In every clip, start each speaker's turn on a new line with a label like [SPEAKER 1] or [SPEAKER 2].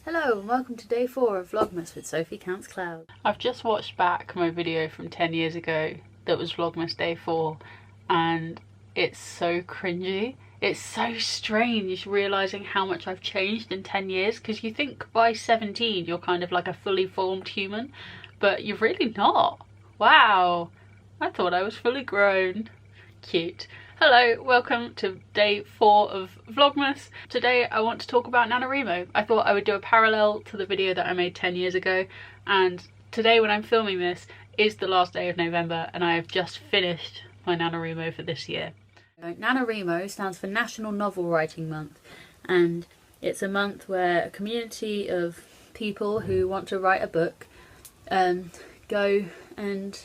[SPEAKER 1] Hello and welcome to day 4 of Vlogmas with Sophie Counts Cloud. I've just watched back my video from 10 years ago that was Vlogmas day 4 and it's so cringy. It's so strange realising how much I've changed in 10 years, because you think by 17 you're kind of like a fully formed human, but you're really not. Wow, I thought I was fully grown. Cute. Hello, welcome to day 4 of Vlogmas. Today I want to talk about NaNoWriMo. I thought I would do a parallel to the video that I made 10 years ago, and today when I'm filming this is the last day of November and I have just finished my NaNoWriMo for this year. NaNoWriMo stands for National Novel Writing Month, and it's a month where a community of people who want to write a book go and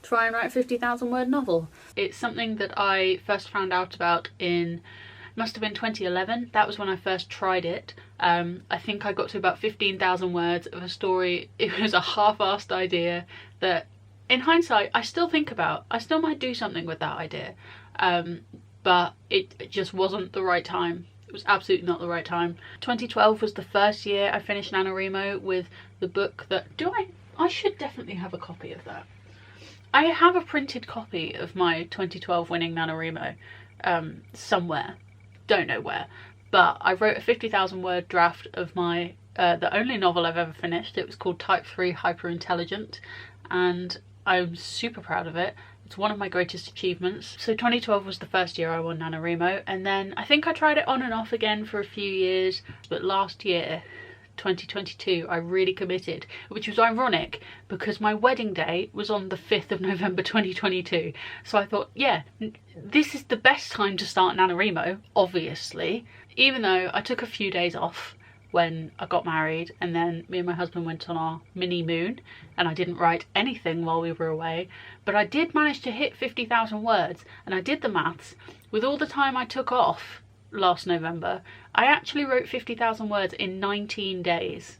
[SPEAKER 1] try and write a 50,000 word novel. It's something that I first found out about in, must have been 2011. That was when I first tried it. I think I got to about 15,000 words of a story. It was a half-assed idea that in hindsight I still think about. I still might do something with that idea, but it just wasn't the right time. It was absolutely not the right time. 2012 was the first year I finished NaNoWriMo with the book that, I should definitely have a copy of that. I have a printed copy of my 2012 winning NaNoWriMo somewhere, don't know where, but I wrote a 50,000 word draft of my, the only novel I've ever finished. It was called Type 3 Hyperintelligent, and I'm super proud of it. It's one of my greatest achievements. So 2012 was the first year I won NaNoWriMo, and then I think I tried it on and off again for a few years, but last year, 2022, I really committed, which was ironic because my wedding day was on the 5th of November 2022. So I thought, yeah, this is the best time to start NaNoWriMo, obviously, even though I took a few days off when I got married, and then me and my husband went on our mini moon and I didn't write anything while we were away, but I did manage to hit 50,000 words, and I did the maths. With all the time I took off last November, I actually wrote 50,000 words in 19 days.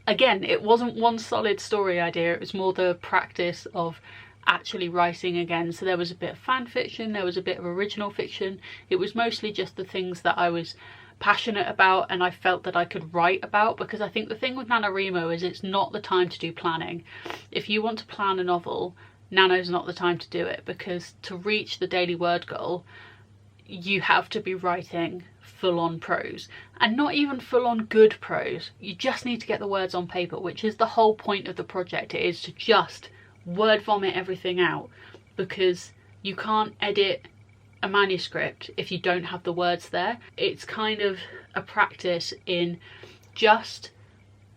[SPEAKER 1] Again, it wasn't one solid story idea, it was more the practice of actually writing again. So there was a bit of fan fiction, there was a bit of original fiction. It was mostly just the things that I was passionate about and I felt that I could write about, because I think the thing with NaNoWriMo is it's not the time to do planning. If you want to plan a novel, Nano's not the time to do it, because to reach the daily word goal you have to be writing full-on prose, and not even full-on good prose. You just need to get the words on paper, which is the whole point of the project. It is to just word vomit everything out, because you can't edit a manuscript if you don't have the words there. It's kind of a practice in just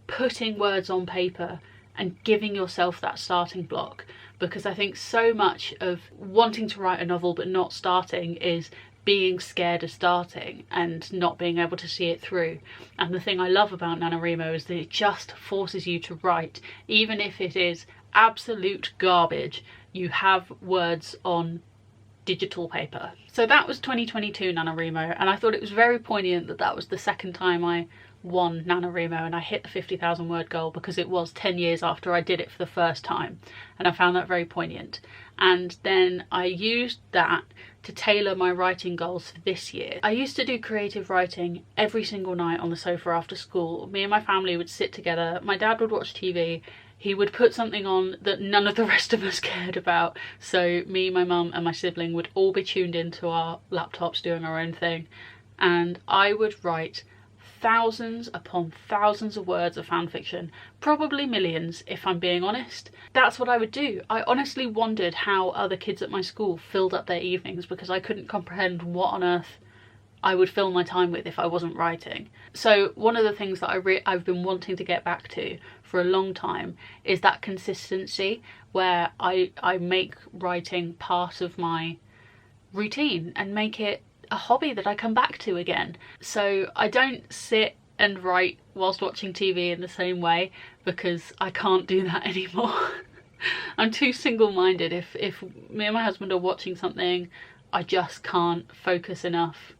[SPEAKER 1] putting words on paper and giving yourself that starting block, because I think so much of wanting to write a novel but not starting is being scared of starting and not being able to see it through. And the thing I love about NaNoWriMo is that it just forces you to write, even if it is absolute garbage. You have words on digital paper. So that was 2022 NaNoWriMo, and I thought it was very poignant that that was the second time I won NaNoWriMo and I hit the 50,000 word goal, because it was 10 years after I did it for the first time, and I found that very poignant. And then I used that to tailor my writing goals for this year. I used to do creative writing every single night on the sofa after school. Me and my family would sit together, my dad would watch TV, he would put something on that none of the rest of us cared about, so me, my mum and my sibling would all be tuned into our laptops doing our own thing, and I would write thousands upon thousands of words of fan fiction, probably millions if I'm being honest. That's what I would do. I honestly wondered how other kids at my school filled up their evenings, because I couldn't comprehend what on earth I would fill my time with if I wasn't writing. So one of the things that I've been wanting to get back to for a long time is that consistency, where I make writing part of my routine and make it a hobby that I come back to again. So I don't sit and write whilst watching TV in the same way, because I can't do that anymore. I'm too single-minded. If me and my husband are watching something, I just can't focus enough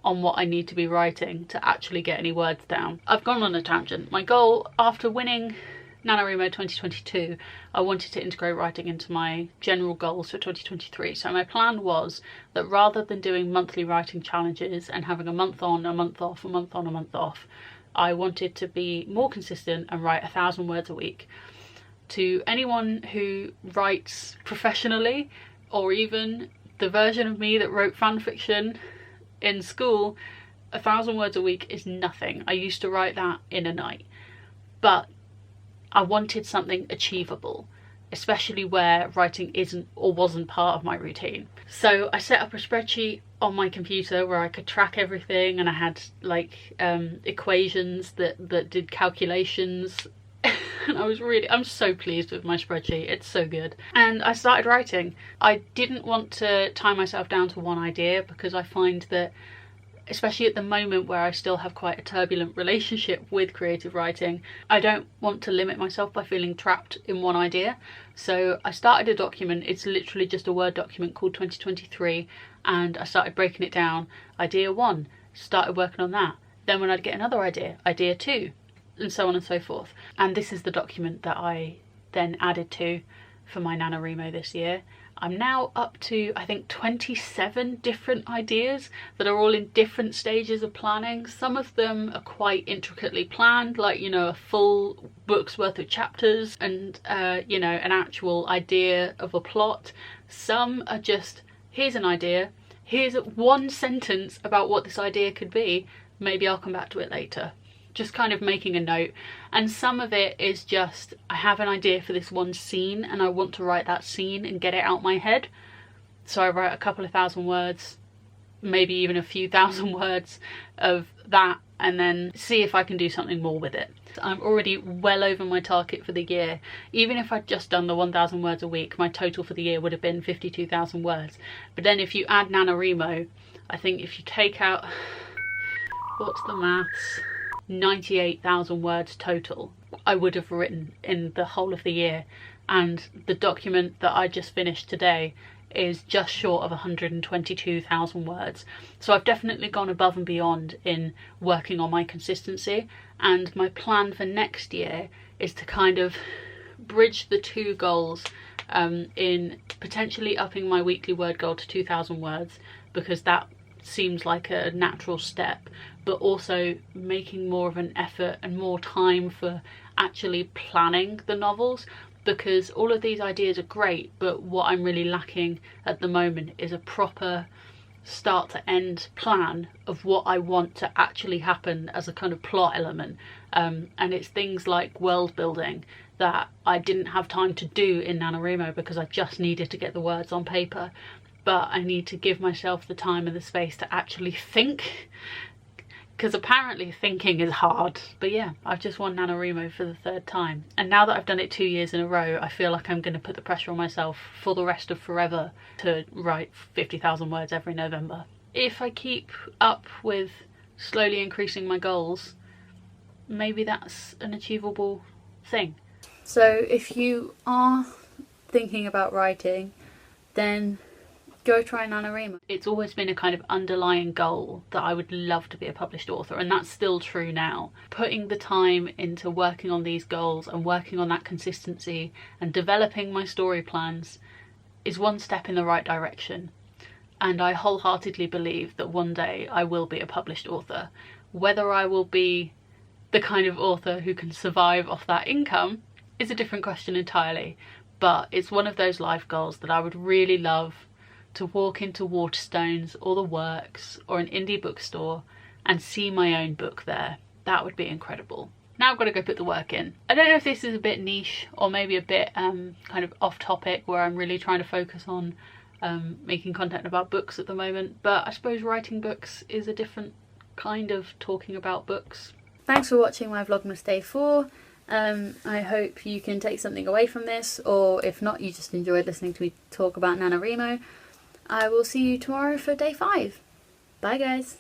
[SPEAKER 1] on what I need to be writing to actually get any words down. I've gone on a tangent. My goal after winning NaNoWriMo 2022, I wanted to integrate writing into my general goals for 2023. So my plan was that rather than doing monthly writing challenges and having a month on, a month off, a month on, a month off, I wanted to be more consistent and write 1,000 words a week. To anyone who writes professionally, or even the version of me that wrote fan fiction in school, 1,000 words a week is nothing. I used to write that in a night. But I wanted something achievable, especially where writing isn't or wasn't part of my routine. So I set up a spreadsheet on my computer where I could track everything, and I had like equations that did calculations. And I'm so pleased with my spreadsheet, it's so good. And I started writing. I didn't want to tie myself down to one idea, because I find that, especially at the moment where I still have quite a turbulent relationship with creative writing, I don't want to limit myself by feeling trapped in one idea. So I started a document. It's literally just a Word document called 2023, and I started breaking it down. Idea 1, started working on that. Then when I'd get another idea, idea 2, and so on and so forth. And this is the document that I then added to for my NaNoWriMo this year. I'm now up to, I think, 27 different ideas that are all in different stages of planning. Some of them are quite intricately planned, like, you know, a full book's worth of chapters and, you know, an actual idea of a plot. Some are just, here's an idea, here's one sentence about what this idea could be, maybe I'll come back to it later. Just kind of making a note. And some of it is just, I have an idea for this one scene and I want to write that scene and get it out my head. So I write a couple of thousand words, maybe even a few thousand words of that, and then see if I can do something more with it. I'm already well over my target for the year. Even if I'd just done the 1,000 words a week, my total for the year would have been 52,000 words. But then if you add NaNoWriMo, I think if you take out, what's the maths? 98,000 words total I would have written in the whole of the year, and the document that I just finished today is just short of 122,000 words. So I've definitely gone above and beyond in working on my consistency, and my plan for next year is to kind of bridge the two goals in potentially upping my weekly word goal to 2,000 words, because that seems like a natural step, but also making more of an effort and more time for actually planning the novels, because all of these ideas are great, but what I'm really lacking at the moment is a proper start to end plan of what I want to actually happen as a kind of plot element. And it's things like world building that I didn't have time to do in NaNoWriMo because I just needed to get the words on paper. But I need to give myself the time and the space to actually think, because apparently thinking is hard. But yeah, I've just won NaNoWriMo for the 3rd time, and now that I've done it 2 years in a row, I feel like I'm going to put the pressure on myself for the rest of forever to write 50,000 words every November. If I keep up with slowly increasing my goals, maybe that's an achievable thing. So if you are thinking about writing, then go try NaNoWriMo. It's always been a kind of underlying goal that I would love to be a published author, and that's still true now. Putting the time into working on these goals and working on that consistency and developing my story plans is one step in the right direction. And I wholeheartedly believe that one day I will be a published author. Whether I will be the kind of author who can survive off that income is a different question entirely, but it's one of those life goals that I would really love to walk into Waterstones or the Works or an indie bookstore and see my own book there. That would be incredible. Now I've got to go put the work in. I don't know if this is a bit niche or maybe a bit kind of off topic, where I'm really trying to focus on making content about books at the moment, but I suppose writing books is a different kind of talking about books. Thanks for watching my Vlogmas Day 4. I hope you can take something away from this, or if not, you just enjoyed listening to me talk about NaNoWriMo. I will see you tomorrow for day 5. Bye guys.